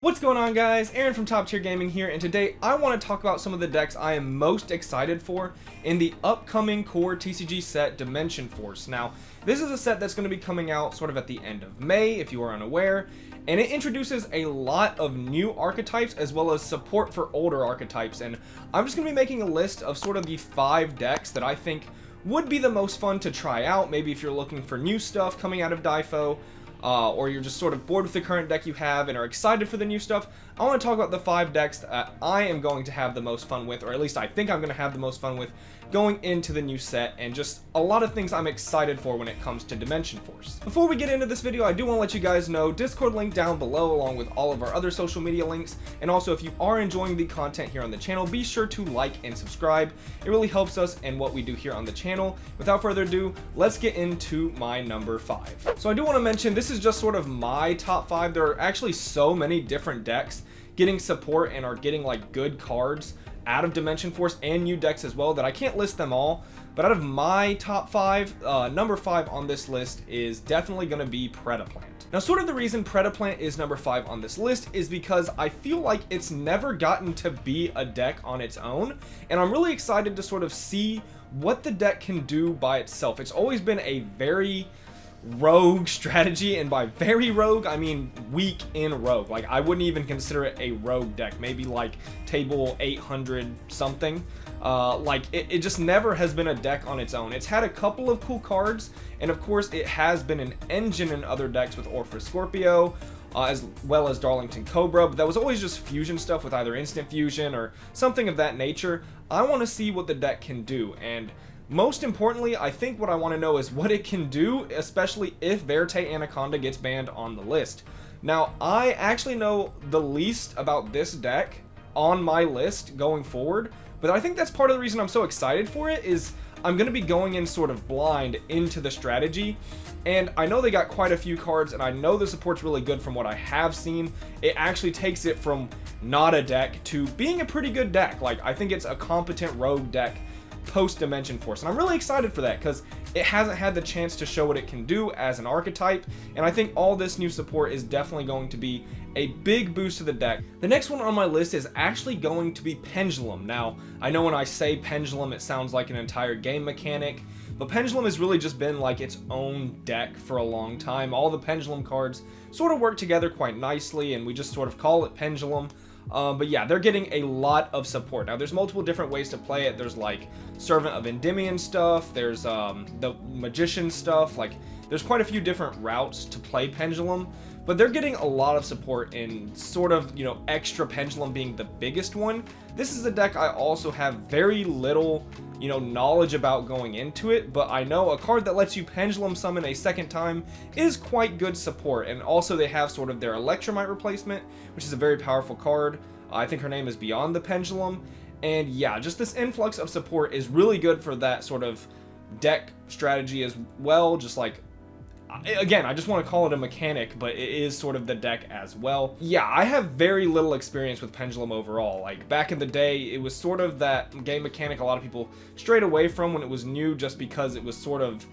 What's going on, guys? Aaron from Top Tier Gaming here, and today I want to talk about some of the decks I am most excited for in the upcoming core TCG set Dimension Force. Now, this is a set that's going to be coming out sort of at the end of May, if you are unaware, and it introduces a lot of new archetypes as well as support for older archetypes, and I'm just going to be making a list of sort of the 5 decks that I think would be the most fun to try out, maybe if you're looking for new stuff coming out of DIFO, or you're just sort of bored with the current deck you have and are excited for the new stuff. I want to talk about the 5 decks that I am going to have the most fun with, or at least I think I'm going to have the most fun with going into the new set, and just a lot of things I'm excited for when it comes to Dimension Force. Before we get into this video, I do want to let you guys know Discord link down below along with all of our other social media links, and also if you are enjoying the content here on the channel, be sure to like and subscribe. It really helps us in what we do here on the channel. Without further ado, let's get into my number 5. So I do want to mention this is just sort of my top 5. There are actually so many different decks getting support and are getting like good cards out of Dimension Force and new decks as well that I can't list them all, but out of my top 5, number 5 on this list is definitely going to be Predaplant. Now, sort of the reason Predaplant is number 5 on this list is because I feel like it's never gotten to be a deck on its own, and I'm really excited to sort of see what the deck can do by itself. It's always been a very rogue strategy, and by very rogue I mean weak in rogue. Like, I wouldn't even consider it a rogue deck, maybe like table 800 something. Like it just never has been a deck on its own. It's had a couple of cool cards, and of course it has been an engine in other decks with Orpheus Scorpio, as well as Darlington Cobra, but that was always just fusion stuff with either instant fusion or something of that nature. I want to see what the deck can do, and most importantly, I think what I want to know is what it can do, especially if Verte Anaconda gets banned on the list. Now, I actually know the least about this deck on my list going forward, but I think that's part of the reason I'm so excited for it, is I'm going to be going in sort of blind into the strategy, and I know they got quite a few cards, and I know the support's really good from what I have seen. It actually takes it from not a deck to being a pretty good deck. Like, I think it's a competent rogue deck post Dimension Force, and I'm really excited for that because it hasn't had the chance to show what it can do as an archetype, and I think all this new support is definitely going to be a big boost to the deck. The next one on my list is actually going to be Pendulum. Now, I know when I say Pendulum it sounds like an entire game mechanic, but Pendulum has really just been like its own deck for a long time. All the Pendulum cards sort of work together quite nicely, and we just sort of call it Pendulum. But yeah, they're getting a lot of support. Now, there's multiple different ways to play it. There's like Servant of Endymion stuff, there's the Magician stuff, like there's quite a few different routes to play Pendulum, but they're getting a lot of support in sort of, you know, extra Pendulum being the biggest one. This is a deck I also have very little, you know, knowledge about going into it, but I know a card that lets you Pendulum summon a second time is quite good support, and also they have sort of their Electromite replacement, which is a very powerful card. I think her name is Beyond the Pendulum, and yeah, just this influx of support is really good for that sort of deck strategy as well. Just like, again, I just want to call it a mechanic, but it is sort of the deck as well. Yeah, I have very little experience with Pendulum overall. Like, back in the day, it was sort of that game mechanic a lot of people strayed away from when it was new, just because it was sort of,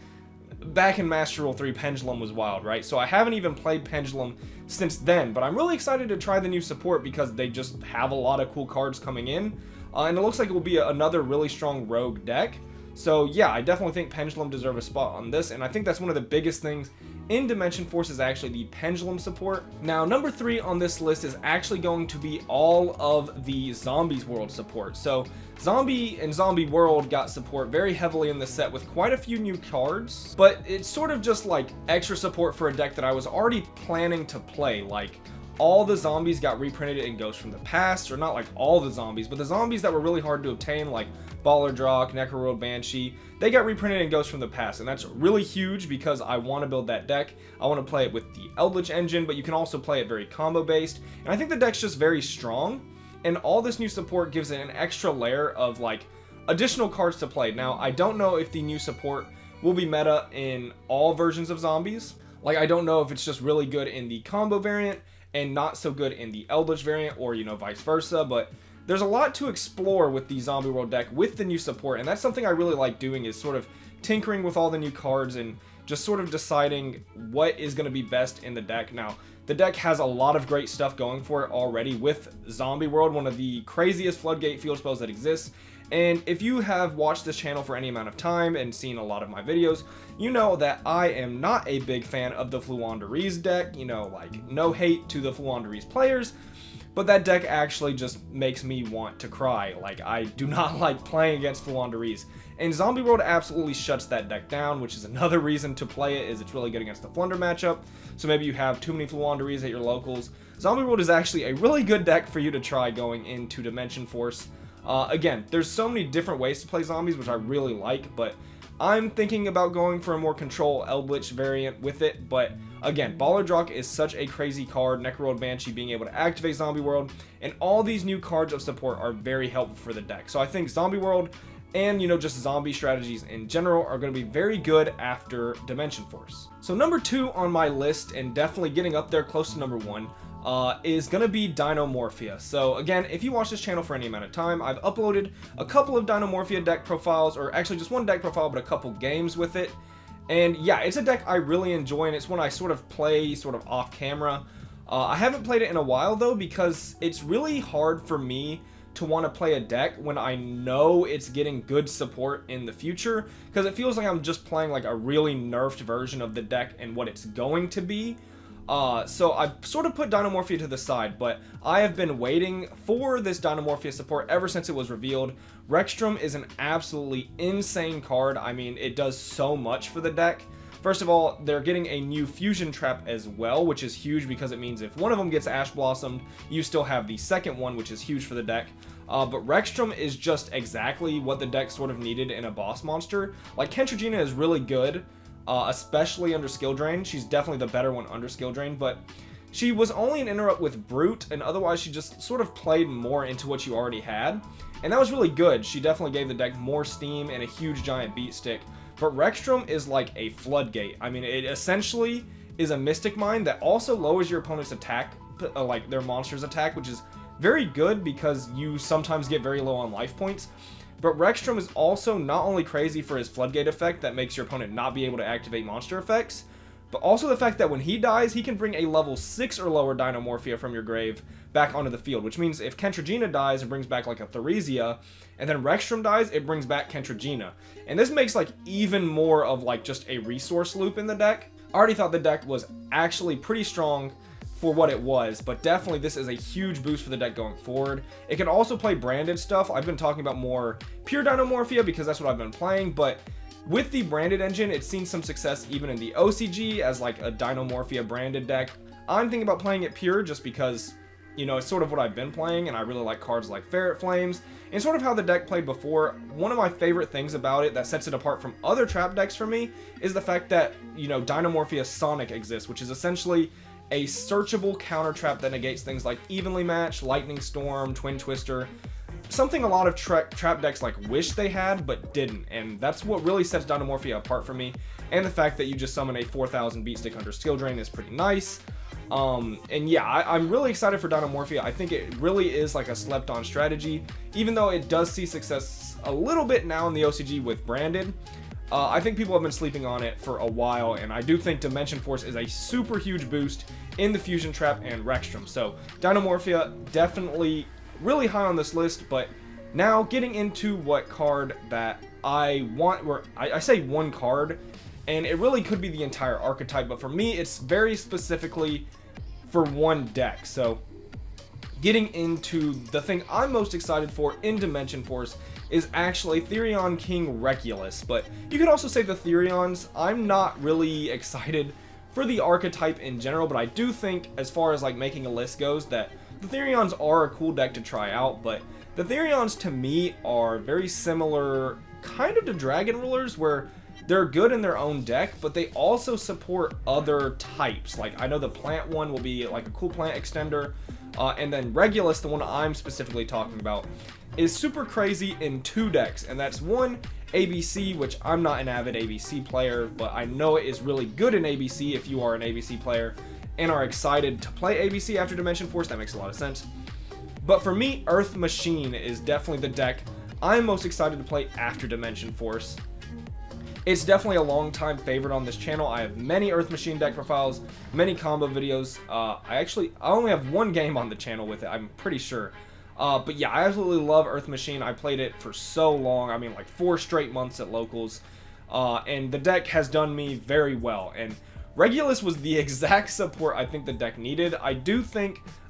back in Master Rule 3, Pendulum was wild, right? So I haven't even played Pendulum since then, but I'm really excited to try the new support because they just have a lot of cool cards coming in, and it looks like it will be another really strong rogue deck. So yeah, I definitely think Pendulum deserve a spot on this, and I think that's one of the biggest things in Dimension Force is actually the Pendulum support. Now, number 3 on this list is actually going to be all of the Zombies World support. So Zombie and Zombie World got support very heavily in the set with quite a few new cards, but it's sort of just like extra support for a deck that I was already planning to play. Like, all the zombies got reprinted in Ghosts from the Past, or not like all the zombies, but the zombies that were really hard to obtain, like Baller Drak, Necroworld Banshee, they got reprinted in Ghosts from the Past, and that's really huge because I want to build that deck. I want to play it with the Eldritch engine, but you can also play it very combo based, and I think the deck's just very strong, and all this new support gives it an extra layer of like additional cards to play. Now, I don't know if the new support will be meta in all versions of zombies. Like, I don't know if it's just really good in the combo variant and not so good in the Eldritch variant, or, you know, vice versa, but there's a lot to explore with the Zombie World deck with the new support, and that's something I really like doing, is sort of tinkering with all the new cards and just sort of deciding what is going to be best in the deck. Now, The deck has a lot of great stuff going for it already with Zombie World, one of the craziest floodgate field spells that exists. And if you have watched this channel for any amount of time and seen a lot of my videos, you know that I am not a big fan of the Fluandereeze deck. You know, like, no hate to the Fluandereeze players, but that deck actually just makes me want to cry. Like, I do not like playing against Fluandereeze. And Zombie World absolutely shuts that deck down, which is another reason to play it, is it's really good against the Flunder matchup. So maybe you have too many Fluandereeze at your locals. Zombie World is actually a really good deck for you to try going into Dimension Force. Again, there's so many different ways to play zombies, which I really like, but I'm thinking about going for a more control Eldritch variant with it. But again, Ballardrock is such a crazy card, Necroworld Banshee being able to activate Zombie World, and all these new cards of support are very helpful for the deck. So I think Zombie World and, you know, just zombie strategies in general are going to be very good after Dimension Force. So number 2 on my list, and definitely getting up there close to number 1, is going to be Dinomorphia. So again, if you watch this channel for any amount of time, I've uploaded a couple of Dinomorphia deck profiles, or actually just one deck profile, but a couple games with it. And yeah, it's a deck I really enjoy, and it's one I sort of play sort of off camera. I haven't played it in a while though, because it's really hard for me to want to play a deck when I know it's getting good support in the future, because it feels like I'm just playing like a really nerfed version of the deck and what it's going to be. So I've sort of put Dinomorphia to the side, but I have been waiting for this Dinomorphia support ever since it was revealed. Rexstrom is an absolutely insane card. I mean, it does so much for the deck. First of all, they're getting a new fusion trap as well, which is huge because it means if one of them gets Ash Blossomed, you still have the second one, which is huge for the deck. But Rexstrom is just exactly what the deck sort of needed in a boss monster. Like, Kentragina is really good, especially under Skill Drain. She's definitely the better one under Skill Drain, but she was only an interrupt with Brute, and otherwise she just sort of played more into what you already had. And that was really good. She definitely gave the deck more steam and a huge giant beat stick. But Rexstrom is like a floodgate. I mean, it essentially is a Mystic Mine that also lowers your opponent's attack, like their monster's attack, which is very good because you sometimes get very low on life points. But Rexstrom is also not only crazy for his floodgate effect that makes your opponent not be able to activate monster effects, but also the fact that when he dies, he can bring a level 6 or lower Dinomorphia from your grave back onto the field, which means if Kentragina dies, it brings back like a Theresia, and then Rexstrom dies, it brings back Kentragina. And this makes like even more of like just a resource loop in the deck. I already thought the deck was actually pretty strong for what it was, but definitely this is a huge boost for the deck going forward. It can also play branded stuff. I've been talking about more pure Dinomorphia because that's what I've been playing, but with the branded engine, it's seen some success even in the OCG as like a Dinomorphia branded deck. I'm thinking about playing it pure just because, you know, it's sort of what I've been playing, and I really like cards like Ferret Flames, and sort of how the deck played before. One of my favorite things about it that sets it apart from other trap decks for me is the fact that, you know, Dinomorphia Sonic exists, which is essentially a searchable counter trap that negates things like Evenly Match, Lightning Storm, Twin Twister, something a lot of trap decks like wish they had but didn't, and that's what really sets Dinomorphia apart for me. And the fact that you just summon a 4,000 beat stick under Skill Drain is pretty nice. And yeah, I'm really excited for Dinomorphia. I think it really is like a slept on strategy, even though it does see success a little bit now in the OCG with branded. I think people have been sleeping on it for a while, and I do think Dimension Force is a super huge boost in the Fusion Trap and Rexstrom. So Dinomorphia definitely really high on this list. But now getting into what card that I want, where I say one card, and it really could be the entire archetype, but for me it's very specifically for one deck. So getting into the thing I'm most excited for in Dimension Force is actually Therion King Regulus, but you could also say the Therions. I'm not really excited for the archetype in general, but I do think, as far as like making a list goes, that the Therions are a cool deck to try out. But the Therions to me are very similar kind of to Dragon Rulers, where they're good in their own deck, but they also support other types. Like, I know the plant one will be like a cool plant extender, and then Regulus, the one I'm specifically talking about, is super crazy in 2 decks, and that's one, ABC, which I'm not an avid ABC player, but I know it is really good in ABC if you are an ABC player and are excited to play ABC after Dimension Force. That makes a lot of sense. But for me, Earth Machine is definitely the deck I'm most excited to play after Dimension Force. It's definitely a long time favorite on this channel. I have many Earth Machine deck profiles, many combo videos. I only have one game on the channel with it, I'm pretty sure. But yeah, I absolutely love Earth Machine. I played it for so long, I mean like 4 straight months at locals. And the deck has done me very well. And Regulus was the exact support I think the deck needed. I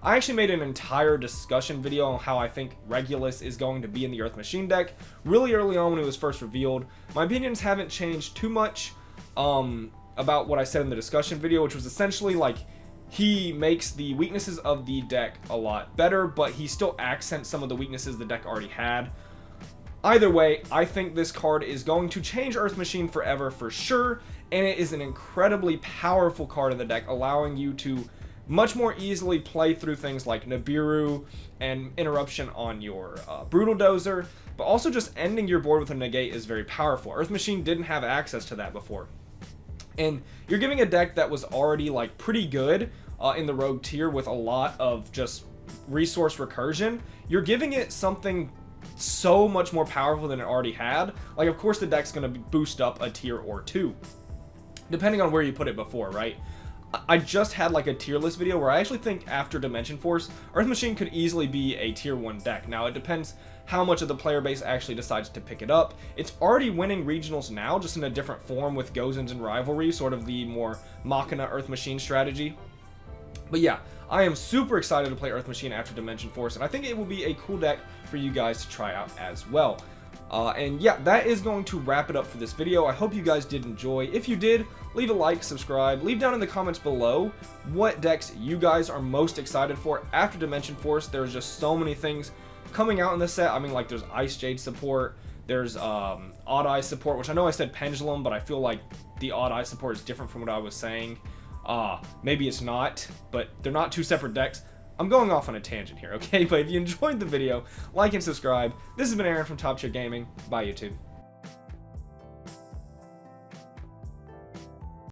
actually made an entire discussion video on how I think Regulus is going to be in the Earth Machine deck really early on when it was first revealed. My opinions haven't changed too much about what I said in the discussion video, which was essentially like he makes the weaknesses of the deck a lot better, but he still accents some of the weaknesses the deck already had. Either way, I think this card is going to change Earth Machine forever for sure, and it is an incredibly powerful card in the deck, allowing you to much more easily play through things like Nibiru and Interruption on your Brutal Dozer, but also just ending your board with a negate is very powerful. Earth Machine didn't have access to that before. And you're giving a deck that was already like pretty good in the Rogue tier with a lot of just resource recursion, you're giving it something so much more powerful than it already had. Like, of course the deck's going to boost up a tier or two, depending on where you put it before, right? I just had like a tier list video where I actually think after Dimension Force, Earth Machine could easily be a tier 1 deck. Now, it depends how much of the player base actually decides to pick it up. It's already winning regionals now, just in a different form with Gozens and Rivalry, sort of the more Machina Earth Machine strategy. But yeah, I am super excited to play Earth Machine after Dimension Force, and I think it will be a cool deck for you guys to try out as well. And yeah, that is going to wrap it up for this video. I hope you guys did enjoy. If you did, leave a like, subscribe, leave down in the comments below what decks you guys are most excited for after Dimension Force. There's just so many things coming out in this set. I mean, like, there's Ice Jade support, there's Odd Eye support, which I know I said Pendulum, but I feel like the Odd Eye support is different from what I was saying. Maybe it's not, but they're not two separate decks. I'm going off on a tangent here, okay? But if you enjoyed the video, like and subscribe. This has been Aaron from Top Tier Gaming. Bye, YouTube.